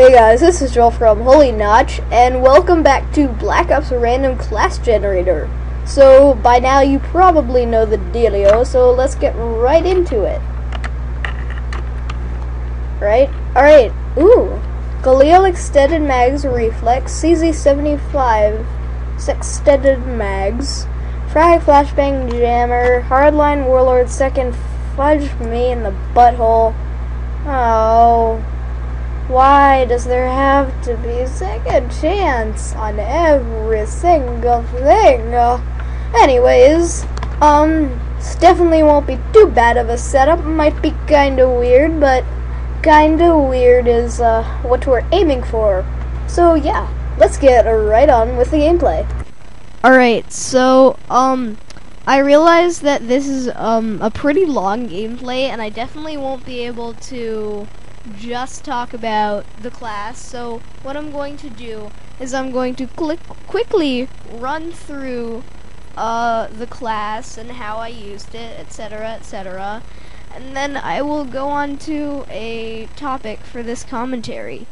Hey guys, this is Joel from Holy Notch, and welcome back to Black Ops Random Class Generator. So, by now you probably know the dealio, so let's get right into it. Alright. Ooh. Galil Extended Mags Reflex, CZ75 Extended Mags, Frag Flashbang Jammer, Hardline Warlord Second, Fudge me in the butthole. Oh. Why does there have to be a second chance on every single thing? Anyways, definitely won't be too bad of a setup. Might be kinda weird, but kinda weird is what we're aiming for. So yeah, let's get right on with the gameplay. Alright, so I realize that this is a pretty long gameplay, and I definitely won't be able to just talk about the class. So what I'm going to do is I'm going to quickly run through the class and how I used it, etc., etc., and then I will go on to a topic for this commentary.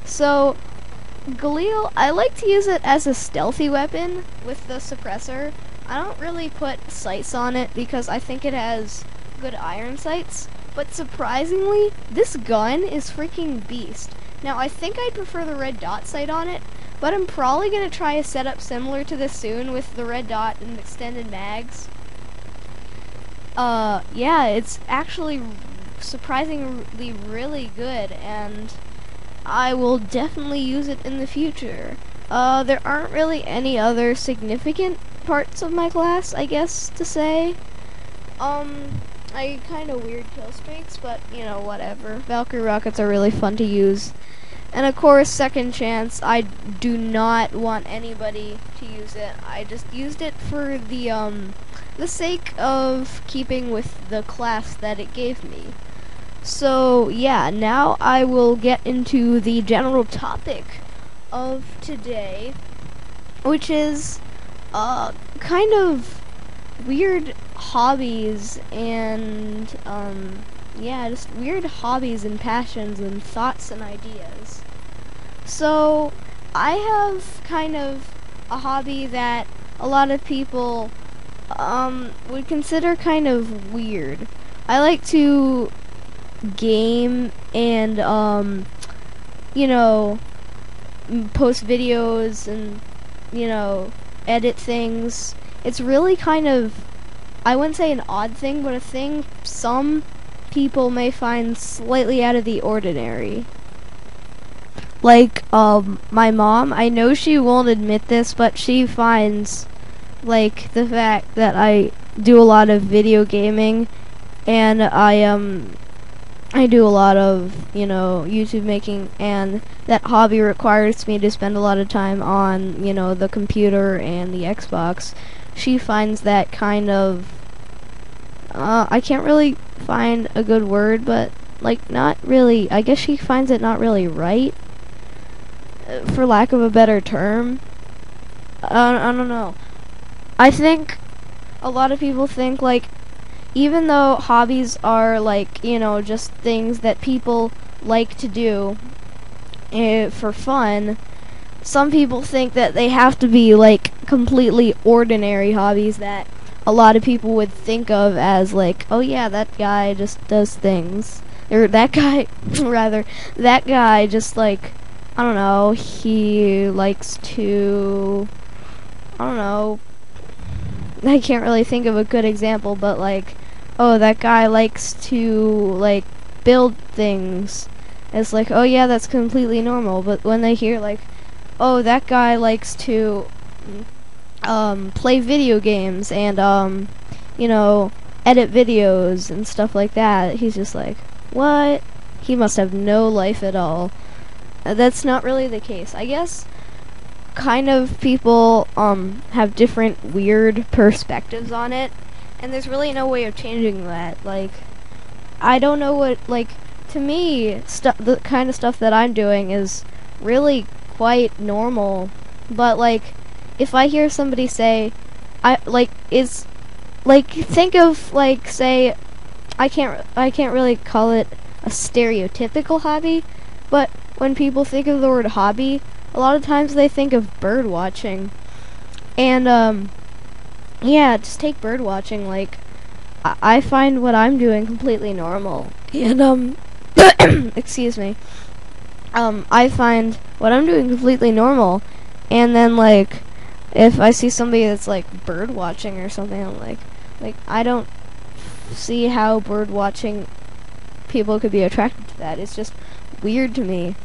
So Galil, I like to use it as a stealthy weapon with the suppressor. I don't really put sights on it because I think it has good iron sights. But surprisingly, this gun is freaking beast. Now, I think I'd prefer the red dot sight on it, but I'm probably going to try a setup similar to this soon with the red dot and extended mags. Yeah, it's actually surprisingly really good, and I will definitely use it in the future. There aren't really any other significant parts of my class, I guess, to say. I kind of weird kill streaks, but, you know, whatever. Valkyrie rockets are really fun to use. And of course, second chance, I do not want anybody to use it. I just used it for the sake of keeping with the class that it gave me. So, yeah, now I will get into the general topic of today, which is, kind of weird hobbies and yeah, just weird hobbies and passions and thoughts and ideas. So I have kind of a hobby that a lot of people would consider kind of weird. I like to game and you know, post videos and, you know, edit things. It's really kind of, I wouldn't say an odd thing, but a thing some people may find slightly out of the ordinary. Like, my mom, I know she won't admit this, but she finds, like, the fact that I do a lot of video gaming, and I do a lot of, you know, YouTube making, and that hobby requires me to spend a lot of time on, you know, the computer and the Xbox. She finds that kind of, I can't really find a good word, but, like, not really, I guess she finds it not really right, for lack of a better term. I don't know. I think a lot of people think, like, even though hobbies are, like, you know, just things that people like to do for fun, some people think that they have to be, like, completely ordinary hobbies that a lot of people would think of as, like, oh yeah, that guy just does things. Or that guy, rather, that guy just, like, I don't know, he likes to, I don't know, I can't really think of a good example, but, like, oh, that guy likes to, like, build things. It's like, oh yeah, that's completely normal. But when they hear, like, oh, that guy likes to play video games and you know, edit videos and stuff like that, he's just like, what? He must have no life at all. That's not really the case. I guess kind of people have different weird perspectives on it, and there's really no way of changing that. Like, I don't know what, like, to me, the kind of stuff that I'm doing is really quite normal, but, like, if I hear somebody say, think of, like, say, I can't really call it a stereotypical hobby, but when people think of the word hobby, a lot of times they think of bird watching. And yeah, just take bird watching. Like, I find what I'm doing completely normal. And excuse me. I find what I'm doing completely normal. And then, like, if I see somebody that's like bird watching or something, I'm like I don't see how bird watching people could be attracted to that. It's just weird to me.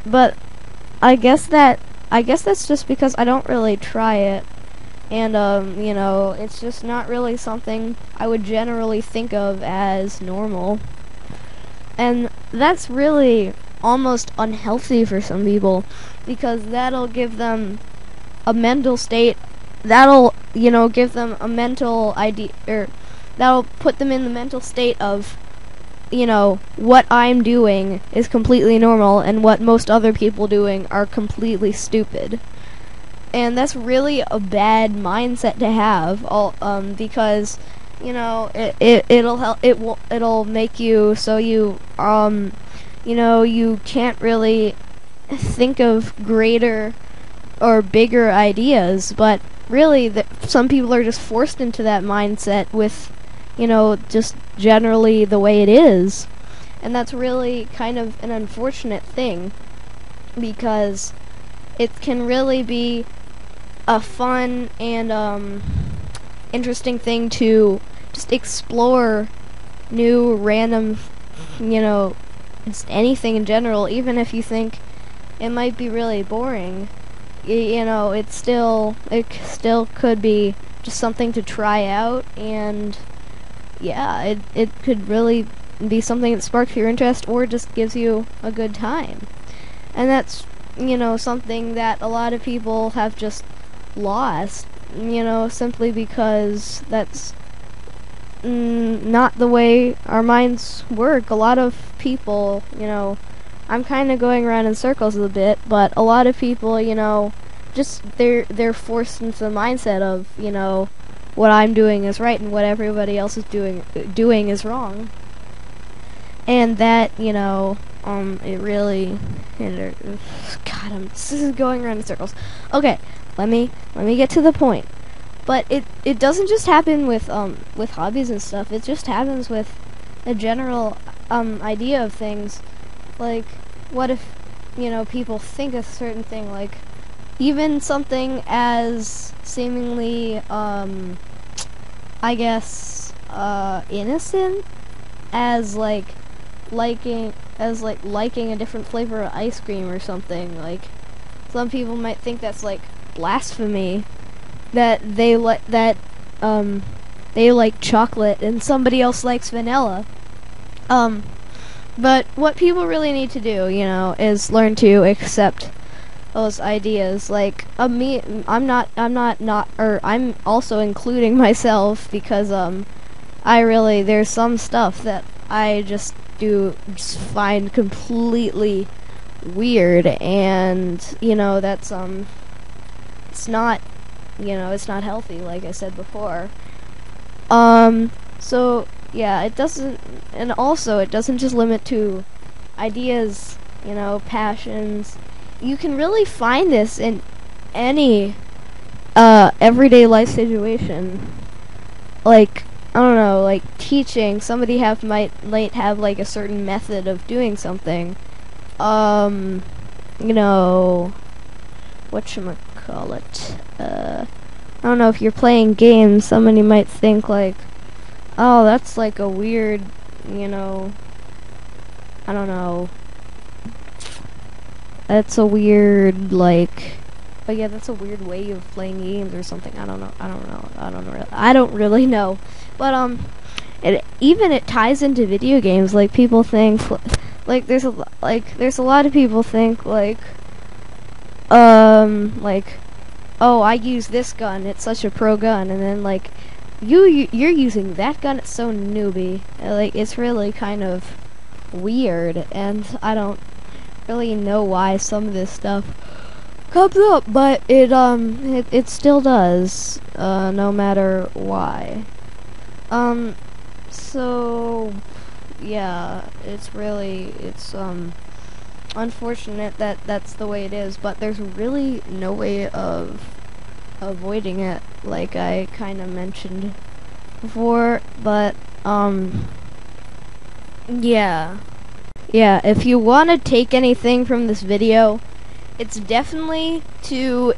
But I guess that's just because I don't really try it. And you know, it's just not really something I would generally think of as normal. And that's really almost unhealthy for some people, because that'll give them a mental state, that'll, you know, give them a mental idea, or that'll put them in the mental state of, you know, what I'm doing is completely normal and what most other people doing are completely stupid. And that's really a bad mindset to have, because, you know, it'll make you so you you know, you can't really think of greater or bigger ideas, but really some people are just forced into that mindset with, you know, just generally the way it is. And that's really kind of an unfortunate thing, because it can really be a fun and interesting thing to just explore new random, you know, just anything in general, even if you think it might be really boring. You know, it still could be just something to try out, and yeah, it could really be something that sparks your interest or just gives you a good time. And that's, you know, something that a lot of people have just lost, you know, simply because that's not the way our minds work. A lot of people, you know, I'm kind of going around in circles a bit, but a lot of people, you know, just they're forced into the mindset of, you know, what I'm doing is right and what everybody else is doing is wrong. And that, you know, it really, God, this is going around in circles. Okay, let me get to the point. But it doesn't just happen with hobbies and stuff. It just happens with a general idea of things. Like, what if, you know, people think a certain thing, like even something as seemingly I guess innocent as liking a different flavor of ice cream or something. Like, some people might think that's like blasphemy, that they like chocolate and somebody else likes vanilla. But what people really need to do, you know, is learn to accept those ideas. Like, I'm also including myself, because there's some stuff that I just find completely weird, and, you know, that's it's not, you know, it's not healthy, like I said before. So yeah, it doesn't just limit to ideas, you know, passions. You can really find this in any everyday life situation. Like, I don't know, like teaching. Somebody might have like a certain method of doing something. You know, whatchamacallit, I don't know, if you're playing games, somebody might think like, oh, that's like a weird, you know, I don't know, that's a weird, like, but yeah, that's a weird way of playing games or something. I don't really know. But it ties into video games. Like, people think, like, there's a lot of people think like, oh, I use this gun, it's such a pro gun, and then like, you're using that gun, it's so newbie. Like, it's really kind of weird, and I don't really know why some of this stuff comes up, but it still does, no matter why. So yeah, it's unfortunate that that's the way it is, but there's really no way of avoiding it, like I kind of mentioned before. But yeah, if you want to take anything from this video, it's definitely to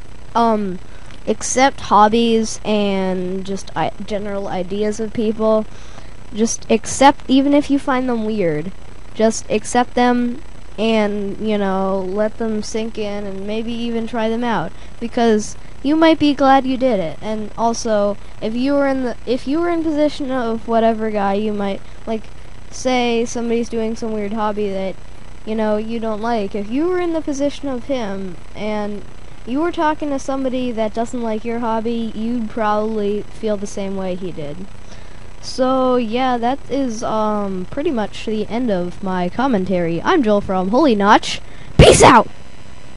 accept hobbies and just general ideas of people. Just accept, even if you find them weird, just accept them and, you know, let them sink in and maybe even try them out, because you might be glad you did it. And also, if you were in position of whatever guy, you might, like, say somebody's doing some weird hobby that, you know, you don't like. If you were in the position of him and you were talking to somebody that doesn't like your hobby, you'd probably feel the same way he did. So yeah, that is pretty much the end of my commentary. I'm Joel from Holy Notch. Peace out!